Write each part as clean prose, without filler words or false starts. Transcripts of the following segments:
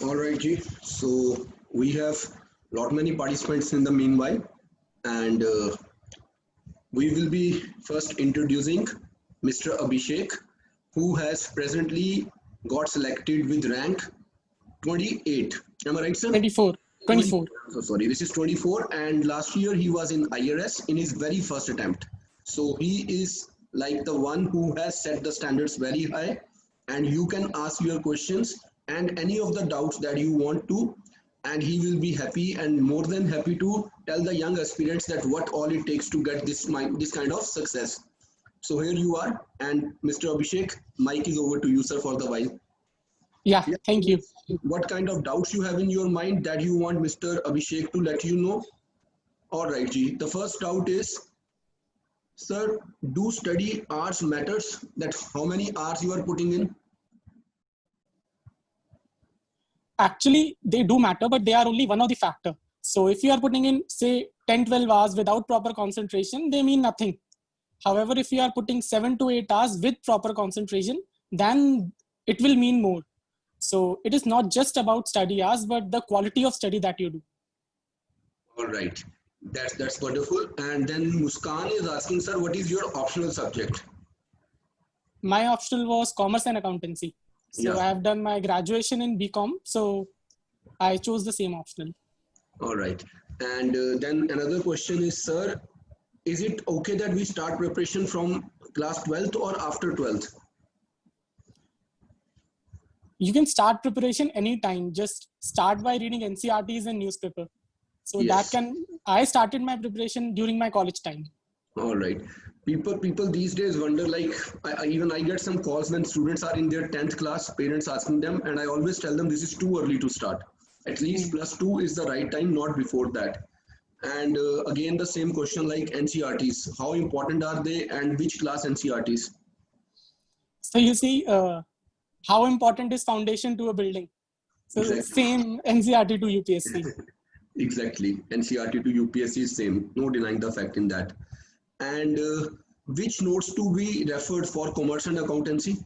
All right, Ji. So we have lot many participants in the meanwhile, and we will be first introducing Mr. Abhishek, who has presently got selected with rank 28. Am I right, sir? 24. 24. So sorry, this is 24, and last year he was in IRS in his very first attempt. So he is like the one who has set the standards very high, and you can ask your questions and any of the doubts that you want to, and he will be happy and more than happy to tell the young aspirants that what all it takes to get this kind of success. So here you are, and Mr. Abhishek, mic is over to you, sir, for the while. Yeah, thank you. What kind of doubts you have in your mind that you want Mr. Abhishek to let you know? All right, Ji. The first doubt is, sir, do study hours matters? That how many hours you are putting in? Actually, they do matter, but they are only one of the factor. So if you are putting in, say, 10, 12 hours without proper concentration, they mean nothing. However, if you are putting 7 to 8 hours with proper concentration, then it will mean more. So it is not just about study hours, but the quality of study that you do. All right. That's wonderful. And then Muskan is asking, sir, what is your optional subject? My optional was commerce and accountancy. So Yeah. I have done my graduation in BCom. So I chose the same optional. All right. And then another question is, sir, is it okay that we start preparation from class 12th or after 12th? You can start preparation anytime. Just start by reading NCERTs and newspaper. So Yes. I started my preparation during my college time. All right. People these days wonder, like, even I get some calls when students are in their 10th class, parents asking them, and I always tell them this is too early to start. At least +2 is the right time, not before that. And again, the same question like NCERTs. How important are they and which class NCERTs? So you see how important is foundation to a building. So Exactly. same NCERT to UPSC. Exactly. NCERT to UPSC is same. No denying the fact in that. And which notes to be referred for commerce and accountancy?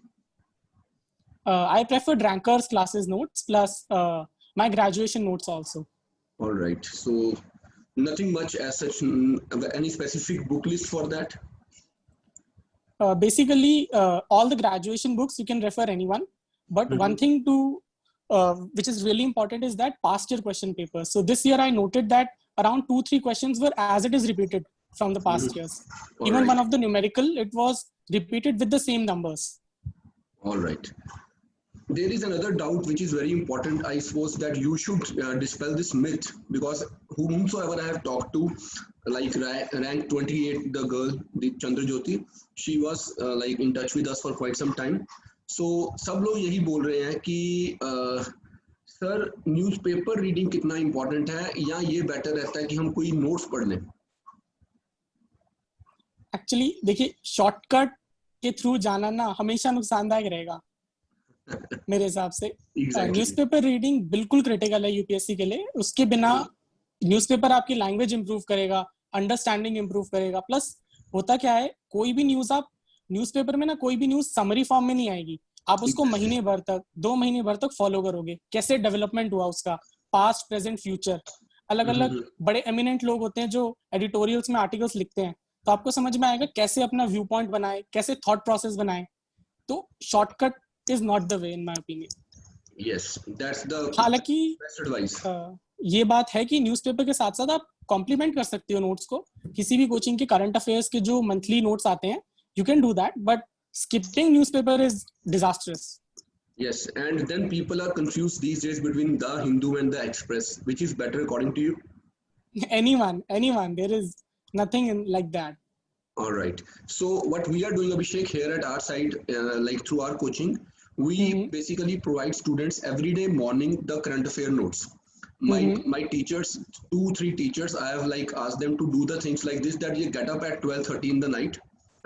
I preferred rankers classes notes plus my graduation notes also. All right. So nothing much as such. Any specific book list for that? Basically, all the graduation books you can refer anyone. But one thing to which is really important is that past year question papers. So this year I noted that around 2-3 questions were as it is repeated from the past years. All Even right. one of the numerical, it was repeated with the same numbers. All right. There is another doubt which is very important. I suppose that you should dispel this myth, because whomsoever I have talked to, like rank 28, the girl, the Chandra Jyoti, she was like in touch with us for quite some time. So सब लोग यही बोल रहे हैं कि sir newspaper reading कितना important है या ये बेटर रहता है कि हम कोई नोट्स पढ़ लें? एक्चुअली देखिए, शॉर्टकट के थ्रू जाना ना हमेशा नुकसानदायक रहेगा मेरे हिसाब से. न्यूज़पेपर रीडिंग बिल्कुल क्रिटिकल है यूपीएससी के लिए. उसके बिना न्यूज़पेपर आपकी लैंग्वेज इंप्रूव करेगा, अंडरस्टैंडिंग इंप्रूव करेगा. प्लस होता क्या है, कोई भी न्यूज आप न्यूज़पेपर में ना कोई भी न्यूज समरी फॉर्म में नहीं आएगी. आप उसको महीने भर तक 2 महीने भर तक फॉलो करोगे, कैसे डेवलपमेंट हुआ उसका, पास्ट प्रेजेंट फ्यूचर. अलग अलग बड़े एमिनेंट लोग होते हैं जो एडिटोरियल्स में आर्टिकल्स लिखते हैं, तो आपको समझ में आएगा कैसे अपना व्यू पॉइंट बनाए, कैसे थॉट प्रोसेस बनाए. तो shortcut is not the way in my opinion. Yes, that's the हालांकि बेस्ट एडवाइस. ये बात है कि न्यूज़पेपर के साथ साथ आप कॉम्प्लीमेंट कर सकते हो नोट्स को. किसी भी कोचिंग के करंट अफेयर्स के जो मंथली नोट्स आते हैं, you can do that, but skipping newspaper is disastrous. Yes, and then people are confused these days between the Hindu and the Express. Which is better according to you? Anyone. There is nothing like that. All right. So what we are doing, Abhishek, here at our side, like through our coaching, we basically provide students every day morning the current affair notes. My teachers, 2-3 teachers, I have like asked them to do the things like this, that you get up at 12:30 in the night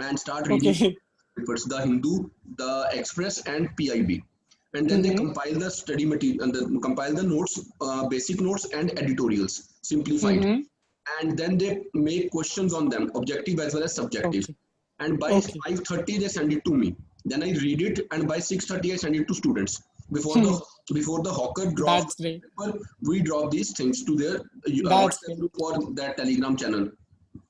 and start reading papers, the Hindu, the Express, and PIB, and then they compile the study material and compile the notes, basic notes and editorials, simplified, and then they make questions on them, objective as well as subjective. And by 5:30 they send it to me. Then I read it, and by 6:30 I send it to students before the before the hawker drops That's great. the paper, we drop these things to their That's WhatsApp group or that Telegram channel.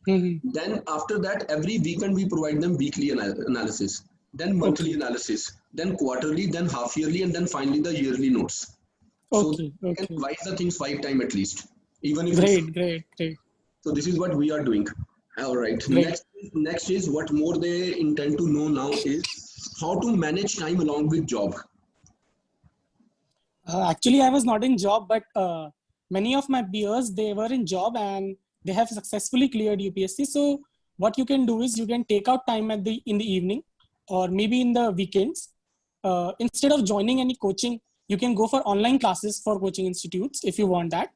Then after that, every weekend we provide them weekly analysis, then monthly analysis, then quarterly, then half yearly, and then finally the yearly notes. So Okay. we can revise the things 5 times at least, even if Great. so this is what we are doing. All right. Great. Next is what more they intend to know now is how to manage time along with job. Actually, I was not in job, but many of my peers, they were in job and they have successfully cleared UPSC. So what you can do is you can take out time in the evening or maybe in the weekends. Instead of joining any coaching, you can go for online classes for coaching institutes if you want that,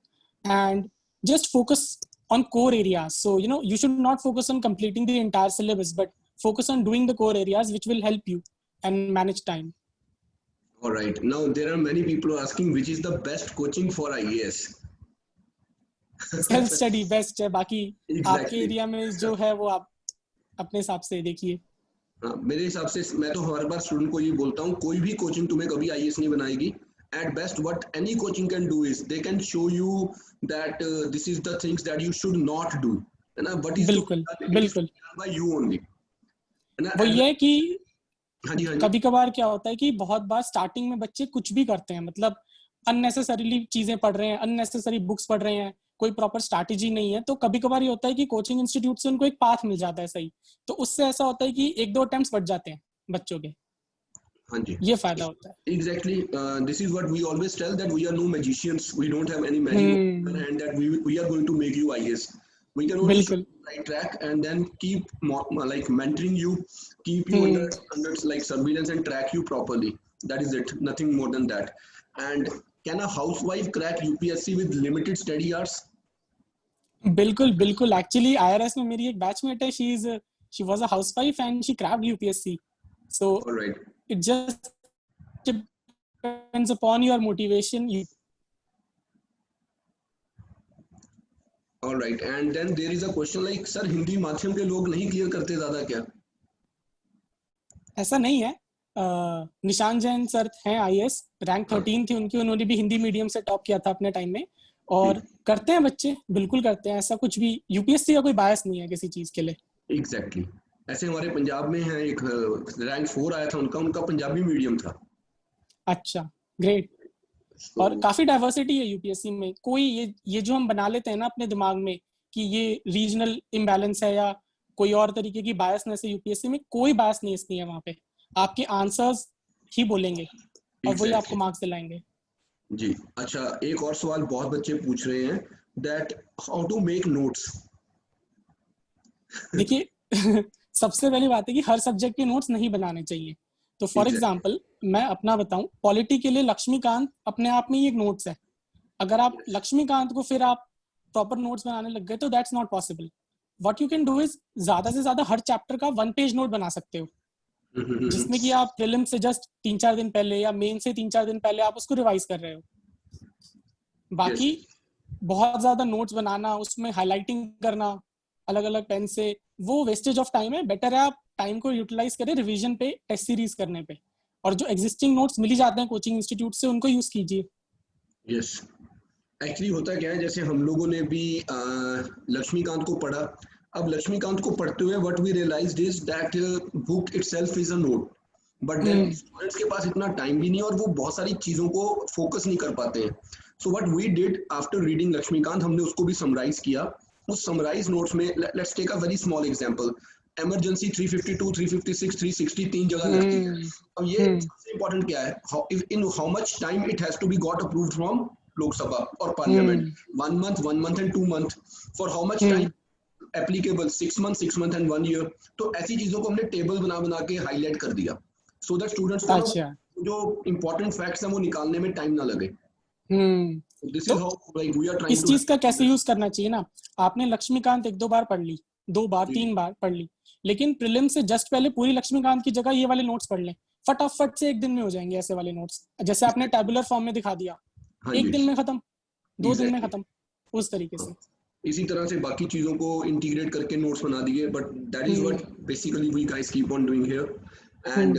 and just focus on core areas. So, you should not focus on completing the entire syllabus, but focus on doing the core areas which will help you and manage time. All right. Now there are many people asking which is the best coaching for IAS. Self study best है, बाकी Exactly. आपके area में जो है वो आप अपने हिसाब से देखिए. मेरे हिसाब से मैं तो हर बार स्टूडेंट को ये बोलता हूँ, कोई भी कोचिंग तुम्हें कभी आईएएस नहीं बनाएगी. At best, what any coaching can do is they can show you that this is the things that you should not do. But बिल्कुल by you only. वो ये है कि हाँ जी. कभी कभार क्या होता है कि बहुत बार स्टार्टिंग में बच्चे कुछ भी करते हैं, मतलब अननेसेसरीली चीजें पढ़ रहे हैं, अननेसेसरी बुक्स पढ़ रहे हैं, कोई प्रॉपर स्ट्रैटेजी नहीं है. तो कभी कभार ये होता है कि कोचिंग इंस्टीट्यूट से उनको एक पाथ मिल जाता है सही, तो उससे ऐसा होता है कि 1-2 अटेम्प्ट्स बच जाते हैं बच्चों के. हाँ जी, ये फायदा होता है. Exactly. This is what we always tell, that we are no magicians. We don't have any magic and that we are going to make you IAS. We can only show you the right track and then keep like mentoring you, keep you under like surveillance and track you properly. That is it. Nothing more than that. And can a housewife crack UPSC with limited study hours? बिल्कुल. Actually, IRS में मेरी एक batchmate है. She was a housewife and she cracked UPSC. So all right. It just depends upon your motivation. All right. And then there is a question like, sir, Hindi माध्यम के लोग नहीं clear करते ज्यादा क्या? ऐसा नहीं है. निशान जैन सर हैं IAS, रैंक 13 थी उनकी, उन्होंने भी हिंदी मीडियम से टॉप किया था अपने टाइम में, और करते हैं बच्चे, बिल्कुल करते हैं. ऐसा कुछ भी यूपीएससी का कोई बायस नहीं है किसी चीज के लिए. एग्जैक्टली. ऐसे हमारे पंजाब में है एक रैंक 4 आया था उनका पंजाबी मीडियम था. अच्छा, ग्रेट. और काफी डाइवर्सिटी है यूपीएससी में. कोई ये जो हम बना लेते हैं ना अपने दिमाग में कि ये रीजनल इम्बैलेंस है या कोई और तरीके की बायसनेस है, यूपीएससी में कोई बायसनेस नहीं है. वहां पे आपके आंसर्स ही बोलेंगे और वही आपको मार्क्स दिलाएंगे. जी. अच्छा, एक और सवाल बहुत बच्चे पूछ रहे हैं, that how to make notes. देखिए सबसे पहली बात है कि हर सब्जेक्ट के नोट्स नहीं बनाने चाहिए. तो फॉर एग्जांपल मैं अपना बताऊं, पॉलिटी के लिए लक्ष्मीकांत अपने आप में ही एक नोट्स है. अगर आप लक्ष्मीकांत को फिर आप प्रॉपर नोट्स बनाने लग गए तो that's not possible. What you can do is ज्यादा से ज्यादा हर चैप्टर का 1 पेज नोट बना सकते हो, जिसमें कि आप प्रीलिम से जस्ट 3-4 दिन पहले या मेन से 3-4 दिन पहले आप उसको रिवाइज कर रहे हो. बाकी बहुत ज्यादा नोट्स बनाना, उसमें हाईलाइटिंग करना अलग अलग पेन से, वो वेस्टेज ऑफ टाइम है. बेटर है आप टाइम को यूटिलाइज करें रिवीजन पे, टेस्ट सीरीज करने पे, और जो एग्जिस्टिंग नोट्स मिल जाते हैं कोचिंग इंस्टीट्यूट से उनको यूज कीजिए. यस. एक्चुअली होता क्या है, जैसे हम लोगों ने भी लक्ष्मीकांत को पढ़ा. अब लक्ष्मीकांत को पढ़ते हुए what we realised is that book itself is a note, but then students के पास इतना टाइम भी नहीं और वो बहुत सारी चीजों को फोकस नहीं कर पाते हैं. So what we did after reading Laxmikanth, हमने उसको भी समराइज किया. उस समराइज नोट्स में let's take a very small example, emergency 352, 356, 360 तीन जगह लगती है. अब ये सबसे इंपॉर्टेंट क्या है, in how much time it has to be got approved from Lok Sabha और parliament. 1 month and 2 month. For how much time applicable, 6 months and 1 year. तो ऐसी चीजों को हमने टेबल बना के हाईलाइट कर दिया, सो दैट स्टूडेंट्स को जो इंपॉर्टेंट फैक्ट्स हैं वो निकालने में टाइम ना लगे. इस चीज का कैसे यूज करना चाहिए ना, आपने लक्ष्मीकांत 1-2 बार पढ़ ली, 2 बार 3 बार पढ़ ली, लेकिन प्रीलिम से जस्ट पहले पूरी लक्ष्मीकांत की जगह ये वाले नोट्स पढ़ लें. फटाफट से 1 दिन में हो जाएंगे ऐसे वाले नोट्स, जैसे आपने टैबुलर फॉर्म में दिखा दिया. 1 दिन में खत्म, 2 दिन में खत्म, उस तरीके से. इसी तरह से बाकी चीजों को इंटीग्रेट करके नोट्स बना दिए. But that is what basically we guys keep on doing here. And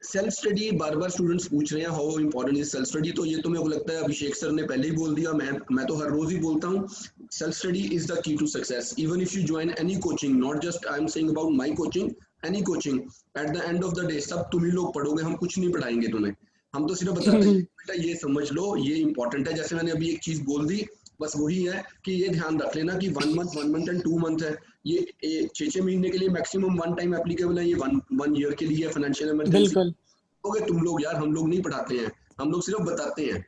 self study बार बार स्टूडेंट्स पूछ रहे हैं how important is self study, तो ये तो मेरे को लगता है अभिषेक सर ने पहले ही बोल दिया, मैं तो हर रोज ही बोलता हूँ, self study is the key to success. Even if you join any coaching, not just I am saying about my coaching, any coaching, at the end of the day सब तुम ही लोग पढ़ोगे, हम कुछ नहीं पढ़ाएंगे तुम्हें, हम तो सिर्फ बताते हैं बेटा ये समझ लो, ये इंपॉर्टेंट है। जैसे मैंने अभी एक चीज बोल दी, बस वही है कि ये ध्यान रख लेना कि 1 मंथ एंड 2 मंथ है, ये 6 महीने के लिए मैक्सिमम वन टाइम एप्लीकेबल है, ये वन ईयर के लिए फाइनेंशियल इमरजेंसी। बिल्कुल तुम लोग यार, हम लोग नहीं पढ़ाते हैं, हम लोग सिर्फ बताते हैं।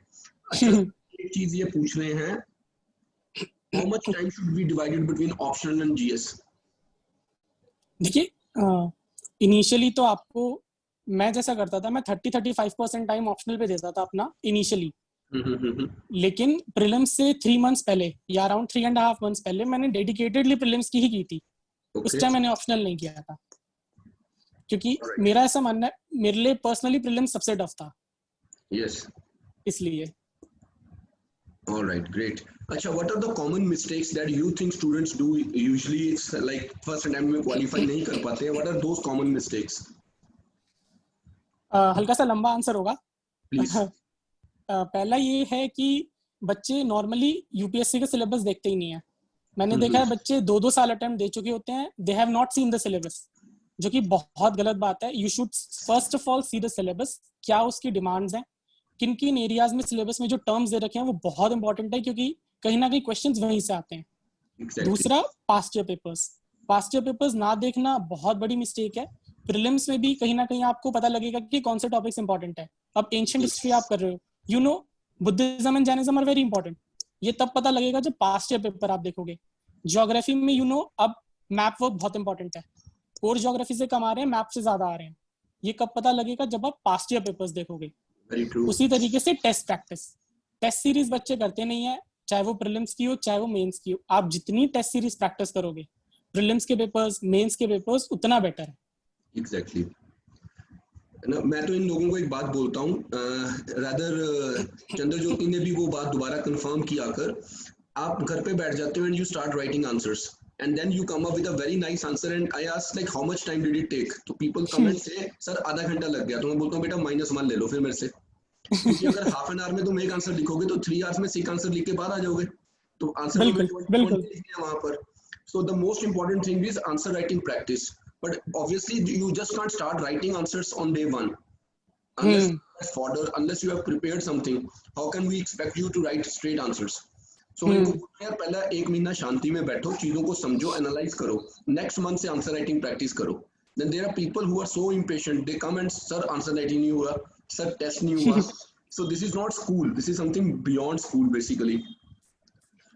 अच्छा, एक चीज ये पूछ रहे हैं, how much time should be divided between optional and GS? देखिए इनिशियली तो आपको, मैं जैसा करता था, मैं 30-35% टाइम ऑप्शनल पे देता था अपना इनिशियली, लेकिन प्रीलिम्स से 3 मंथ्स पहले या अराउंड 3.5 मंथ्स पहले मैंने डेडिकेटेडली प्रीलिम्स की ही की थी। उस टाइम मैंने ऑप्शनल नहीं किया था, क्योंकि मेरा ऐसा मानना है, मेरे लिए पर्सनली प्रीलिम्स सबसे टफ था। यस, इसलिए। Alright, great. अच्छा, what are the common mistakes that you think students do usually? It's like first attempt में qualify नहीं कर पाते हैं. What are those common mistakes? हल्का सा लंबा आंसर होगा। Please. पहला ये है कि बच्चे नॉर्मली यूपीएससी का सिलेबस देखते ही नहीं है। मैंने देखा है बच्चे 2-2 साल अटेम्प्ट दे चुके होते हैं, they have not seen the syllabus, जो कि बहुत गलत बात है। You should first of all see the syllabus, क्या उसकी डिमांड्स हैं, किन किन एरियाज में सिलेबस में जो टर्म्स दे रखे हैं वो बहुत इंपॉर्टेंट है, क्योंकि कहीं ना कहीं क्वेश्चंस वहीं से आते हैं। Exactly. दूसरा, पास्ट ईयर पेपर्स ना देखना बहुत बड़ी मिस्टेक है। प्रीलिम्स में भी कहीं ना कहीं आपको पता लगेगा कि कौन से टॉपिक्स इंपॉर्टेंट है। अब एंशिएंट हिस्ट्री आप कर रहे हो, you know Buddhism and Jainism are very important, ये तब पता लगेगा जब पास्ट ईयर पेपर आप देखोगे। ज्योग्राफी में यू नो अब मैप वर्क बहुत इंपॉर्टेंट है, और ज्योग्राफी से कम आ रहे हैं, मैप से ज्यादा आ रहे हैं, ये कब पता लगेगा जब आप पास्ट ईयर पेपर्स देखोगे। उसी तरीके से टेस्ट प्रैक्टिस, टेस्ट सीरीज बच्चे करते नहीं है, चाहे वो प्रीलिम्स की हो चाहे वो मेंस की हो। आप जितनी टेस्ट सीरीज प्रैक्टिस करोगे, प्रीलिम्स के पेपर्स, मेंस के पेपर्स, उतना बेटर है। एग्जैक्टली ना, मैं तो इन लोगों को एक बात बोलता हूँ, रादर चंद्रज्योति ने भी वो बात दोबारा कंफर्म किया कर, आप घर पे बैठ जाते हो and you start writing answers and then you come up with a very nice answer and I ask like how much time did it take, तो people come and say sir आधा घंटा लग गया, तो मैं बोलता हूँ बेटा -1 ले लो फिर मेरे से, क्योंकि अगर हाफ एन आवर में तुम एक आंसर लिखोगे तो 3 आवर्स में 6 आंसर लिख के बाद आ जाओगे, तो आंसर बिल्कुल वहां पर। So the most important thing is answer writing practice, but obviously you just can't start writing answers on day one unless fodder, unless you have prepared something. How can we expect you to write straight answers? So यार पहला 1 महीना शांति में बैठो, चीजों को समझो, analyse करो, next month से आंसर राइटिंग प्रैक्टिस करो। Then there are people who are so impatient, they come and sir answer writing नहीं हुआ, सर टेस्ट नहीं हुआ। So this is not school, this is something beyond school basically.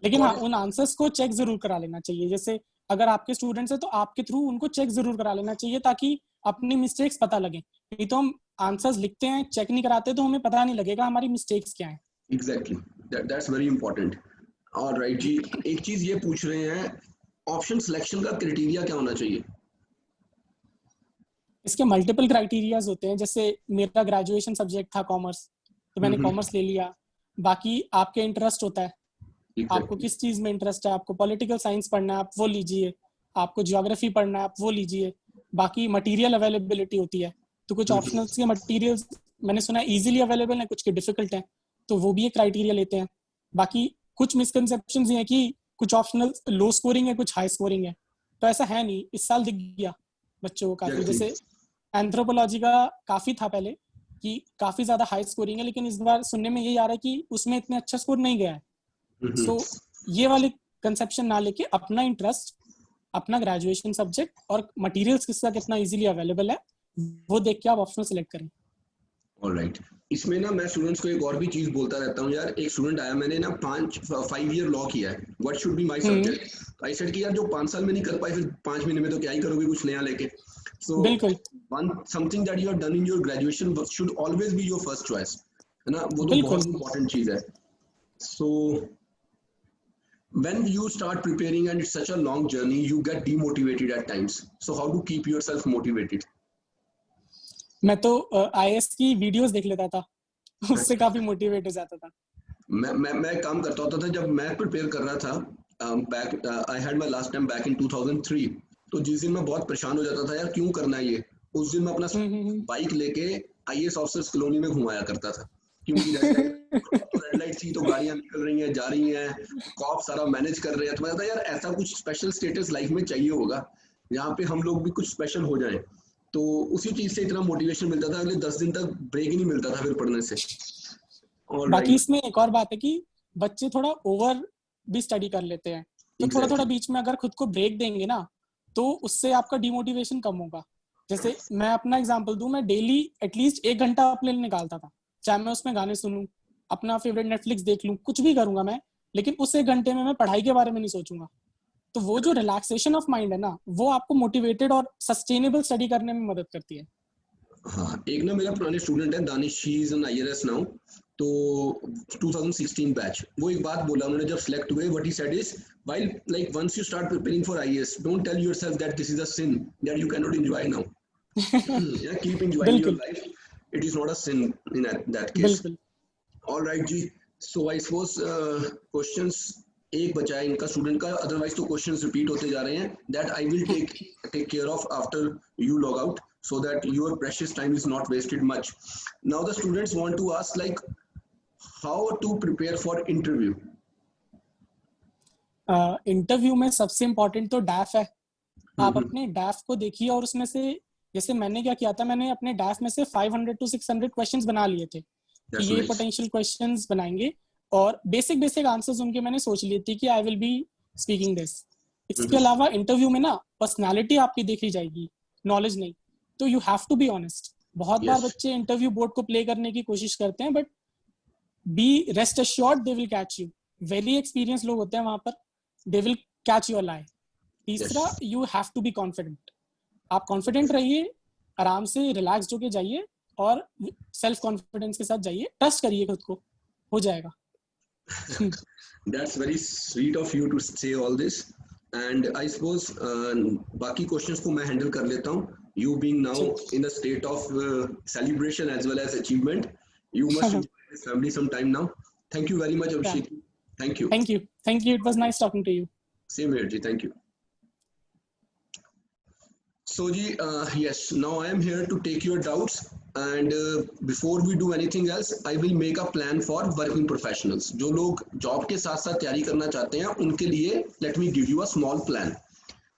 लेकिन हाँ, उन answers को check जरूर करा लेना चाहिए। जैसे अगर आपके स्टूडेंट्स है तो आपके थ्रू उनको चेक जरूर करा लेना चाहिए, ताकि अपनी मिस्टेक्स पता लगे। नहीं तो हम आंसर्स लिखते हैं, चेक नहीं कराते, तो हमें पता नहीं लगेगा हमारी मिस्टेक्स क्या हैं। Exactly, that's very important. Alright जी, एक चीज ये पूछ रहे हैं, ऑप्शन सिलेक्शन का क्राइटेरिया क्या होना चाहिए? इसके मल्टीपल क्राइटेरियाज होते हैं। जैसे मेरा ग्रेजुएशन सब्जेक्ट था कॉमर्स, तो मैंने कॉमर्स ले लिया। बाकी आपके इंटरेस्ट होता है, आपको किस चीज में इंटरेस्ट है। आपको पॉलिटिकल साइंस पढ़ना है, आप वो लीजिए। आपको ज्योग्राफी पढ़ना है, आप वो लीजिए। बाकी मटेरियल अवेलेबिलिटी होती है, तो कुछ ऑप्शनल्स के मटेरियल्स मैंने सुना है इजीली अवेलेबल है, कुछ के डिफिकल्ट है, तो वो भी एक क्राइटेरिया लेते हैं। बाकी कुछ मिसकंसेप्शंस ये हैं कि कुछ ऑप्शनल लो स्कोरिंग है, कुछ हाई स्कोरिंग है, तो ऐसा है नहीं। इस साल दिख गया बच्चों को काफी, जैसे एंथ्रोपोलॉजी का काफी था पहले कि काफी ज्यादा हाई स्कोरिंग है, लेकिन इस बार सुनने में यही आ रहा है कि उसमें इतने अच्छा स्कोर नहीं गया है। सो ये वाले कंसेप्शन ना लेके अपना इंटरेस्ट, अपना ग्रेजुएशन सब्जेक्ट और मटेरियल्स किसका कितना इजीली अवेलेबल है, वो देख के आप ऑप्शनल सेलेक्ट करें। ऑलराइट, इसमें ना मैं स्टूडेंट्स को एक और भी चीज बोलता रहता हूँ यार। एक स्टूडेंट आया, मैंने ना 5 ईयर लॉ किया है, what should be my subject. I said कि यार जो 5 साल में नहीं कर पाए, फिर 5 महीने में तो क्या ही करोगे कुछ नया लेके। सो बिल्कुल, one something that you have done in your graduation should always be your first choice, है ना, वो तो बहुत इंपॉर्टेंट चीज है। सो when you start preparing and it's such a long journey, you get demotivated at times, so how to keep yourself motivated? मैं तो IAS की वीडियोस देख लेता था, उससे काफी मोटिवेट हो जाता था। मैं काम करता होता था जब मैं प्रिपेयर कर रहा था, back I had my last time back in 2003। तो जिस दिन मैं बहुत परेशान हो जाता था यार क्यों करना है ये, उस दिन मैं अपना बाइक लेके आईएएस ऑफिसर्स कॉलोनी में घुमाया करता था कि उनकी रेड लाइट थी तो गाड़ियां निकल रही हैं, जा रही हैं, कॉप सारा मैनेज कर रहे हैं। तो मैं कहता यार ऐसा कुछ स्पेशल स्टेटस लाइफ में चाहिए होगा यहाँ पे हम लोग भी कुछ स्पेशल हो जाएं। तो उसी चीज से इतना मोटिवेशन मिलता था, अगले 10 दिन तक ब्रेक ही नहीं मिलता था फिर पढ़ने से। बाकी इसमें एक और बात है कि बच्चे थोड़ा ओवर भी स्टडी कर लेते हैं, तो थोड़ा थोड़ा बीच में अगर खुद को ब्रेक देंगे ना तो उससे आपका डिमोटिवेशन कम होगा। जैसे मैं अपना एग्जांपल दूं, मैं डेली एटलीस्ट 1 घंटा अपने लिए निकालता था, चाहे मैं उसमें गाने सुनूं, अपना फेवरेट नेटफ्लिक्स देख लूं, कुछ भी करूंगा मैं, लेकिन उस 1 घंटे में मैं पढ़ाई के बारे में नहीं सोचूंगा। तो वो जो रिलैक्सेशन ऑफ माइंड है ना, वो आपको मोटिवेटेड और सस्टेनेबल स्टडी करने में मदद करती है। हाँ, एक ना मेरा पुराने स्टूडेंट है Danish, he is an IRS now, तो 2016 बैच, वो एक बात बोला उन्होंने जब सिलेक्ट हुए, what he said is while like once you start preparing for IAS, don't tell yourself that this is a sin that you cannot enjoy now. Yeah, keep enjoying your life. It is not a sin in that case. All right जी, so I suppose questions एक बचा है इनका student का, otherwise तो questions repeat होते जा रहे हैं, that I will take care of after you log out so that your precious time is not wasted much. Now the students want to ask like how to prepare for interview. Interview में सबसे important तो डैफ है। आप अपने डैफ को देखिए और उसमें से, जैसे मैंने क्या किया था, मैंने अपने डैफ में से 500 to 600 क्वेश्चंस बना लिए थे कि ये पोटेंशियल क्वेश्चंस बनाएंगे, और बेसिक आंसर्स उनके मैंने सोच लिए थे कि I will be speaking this. इसके अलावा इंटरव्यू में ना पर्सनालिटी आपकी देखी जाएगी, नॉलेज नहीं। तो you have to be honest. बहुत बार बच्चे इंटरव्यू बोर्ड को प्ले करने की कोशिश करते हैं, but be rest assured they will catch you. Very experience लोग होते हैं वहां पर, they will catch your lie. तीसरा, you have to be confident. आप confident रहिए, आराम से रिलैक्स होके जाइए और सेल्फ कॉन्फिडेंस के साथ जाइए, ट्रस्ट करिए खुद को, हो जाएगा। That's very sweet of you to say all this, and I suppose बाकी क्वेश्चंस को मैं हैंडल कर लेता हूँ। You being now in a state of celebration as well as achievement, you must enjoy this family some time now. Thank you very much, Abhishek. Thank you. Thank you. Thank you. It was nice talking to you. Same here, Ji. Thank you. So, Ji, yes, now I am here to take your doubts. And before we do anything else, I will make a plan for working professionals. जो लोग job के साथ साथ तैयारी करना चाहते हैं, उनके लिए let me give you a small plan.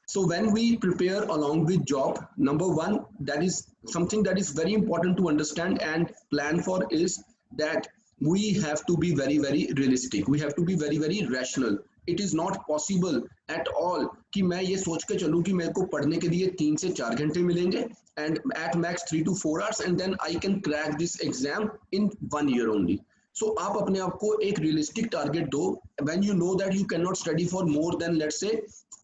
So when we prepare along with job, number one, that is something that is very important to understand and plan for is that we have to be very realistic. We have to be very rational. It is not possible at all कि मैं ये सोच के चलूँ कि मेरे को पढ़ने के लिए 3 से 4 घंटे मिलेंगे and at max 3 to 4 hours and then I can crack this exam in 1 year only. So आप अपने आप को एक realistic target दो when you know that you cannot study for more than let's say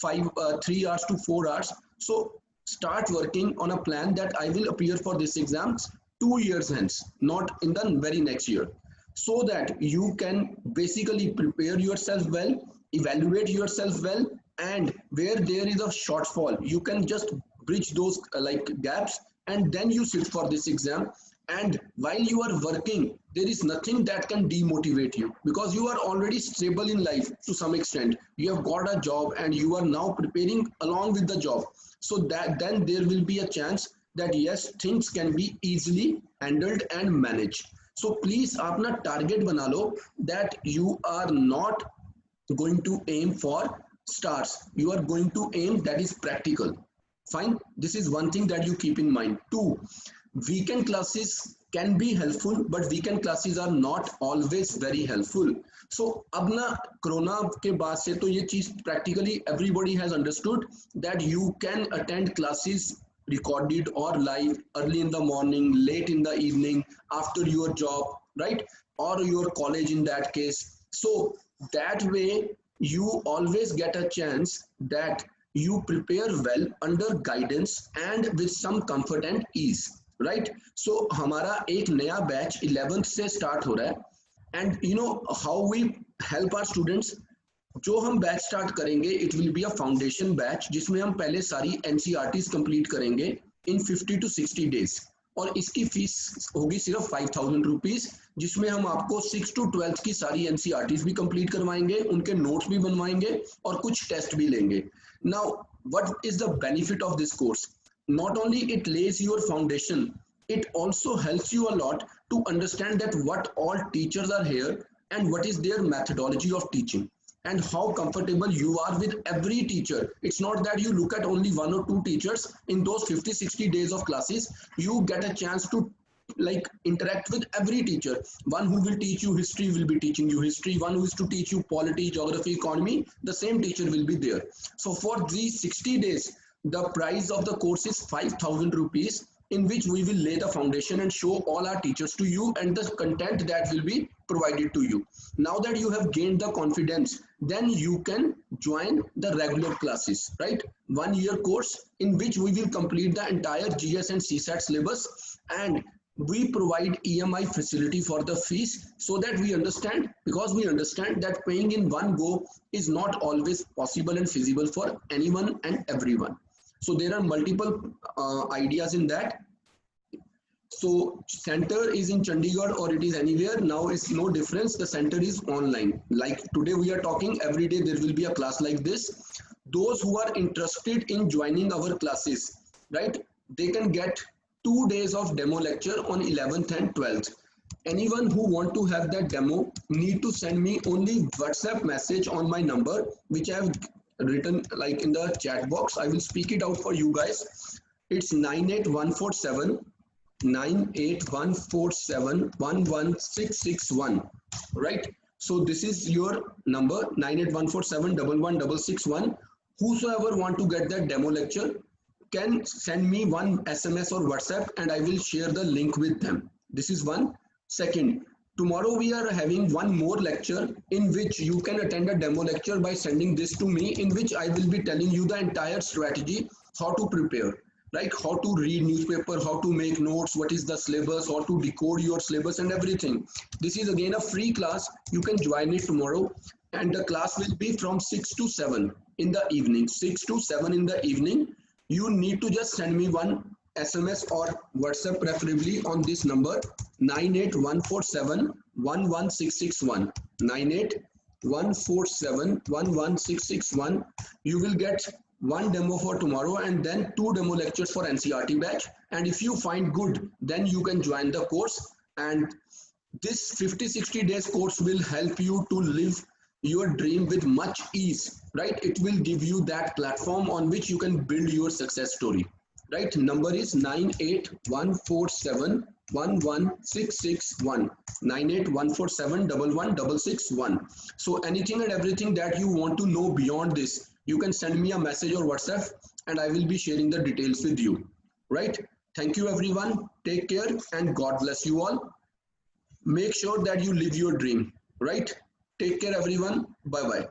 3 hours to 4 hours. So start working on a plan that I will appear for this exams 2 years hence, not in the very next year. So that you can basically prepare yourself well, evaluate yourself well, and where there is a shortfall, you can just bridge those like gaps, and then you sit for this exam. And while you are working, there is nothing that can demotivate you because you are already stable in life to some extent. You have got a job and you are now preparing along with the job. So that then there will be a chance that yes, things can be easily handled and managed. So please अपना target बना लो that you are not going to aim for stars. You are going to aim that is practical. Fine. This is one thing that you keep in mind. 2, weekend classes can be helpful, but weekend classes are not always very helpful. So अब ना corona के बाद से तो ये चीज practically everybody has understood that you can attend classes recorded or live early in the morning, late in the evening, after your job, right? Or your college in that case. So that way you always get a chance that you prepare well under guidance and with some comfort and ease, right? So हमारा एक नया batch 11th से start हो रहा है and you know how we help our students. जो हम batch start करेंगे it will be a foundation batch जिसमें हम पहले सारी एनसीईआरटीज कंप्लीट करेंगे इन 50 to 60 डेज और इसकी फीस होगी सिर्फ 5000 रुपीज जिसमें हम आपको 6 to 12 की सारी एनसीईआरटीज भी कंप्लीट करवाएंगे, उनके नोट्स भी बनवाएंगे और कुछ टेस्ट भी लेंगे. Now what is the benefit of this course? Not only it lays your foundation it also helps you a lot to understand that what all teachers are here and what is their methodology of teaching and how comfortable you are with every teacher. It's not that you look at only one or two teachers in those 50-60 days of classes. You get a chance to like interact with every teacher. One who will teach you history will be teaching you history. One who is to teach you polity, geography, economy, the same teacher will be there. So for these 60 days, the price of the course is 5,000 rupees, in which we will lay the foundation and show all our teachers to you and the content that will be provided to you. Now that you have gained the confidence, then you can join the regular classes, right? 1 year course in which we will complete the entire GS and CSAT syllabus, and we provide EMI facility for the fees, so that we understand, because we understand that paying in one go is not always possible and feasible for anyone and everyone. So there are multiple ideas in that. So center is in Chandigarh or it is anywhere. Now it's no difference. The center is online. Like today we are talking, every day there will be a class like this. Those who are interested in joining our classes, right, they can get 2 days of demo lecture on 11th and 12th. Anyone who want to have that demo need to send me only WhatsApp message on my number, which I have written like in the chat box. I will speak it out for you guys. It's 98147 11661, right? So this is your number, 98147 11661. Whosoever want to get that demo lecture can send me one SMS or WhatsApp and I will share the link with them. This is one. Second, tomorrow we are having one more lecture in which you can attend a demo lecture by sending this to me, in which I will be telling you the entire strategy, how to prepare, like how to read newspaper, how to make notes, what is the syllabus, how to decode your syllabus and everything. This is again a free class. You can join it tomorrow, and the class will be from 6 to 7 in the evening. 6 to 7 in the evening. You need to just send me one SMS or WhatsApp preferably on this number, 98147 11661. 98147 11661. You will get one demo for tomorrow and then 2 demo lectures for NCERT batch. And if you find good, then you can join the course. And this 50-60 days course will help you to live your dream with much ease, right? It will give you that platform on which you can build your success story, right? Number is 98147 11661. 98147 11661. So anything and everything that you want to know beyond this, you can send me a message or WhatsApp and I will be sharing the details with you, right? Thank you everyone. Take care and God bless you all. Make sure that you live your dream, right? Take care everyone. Bye bye.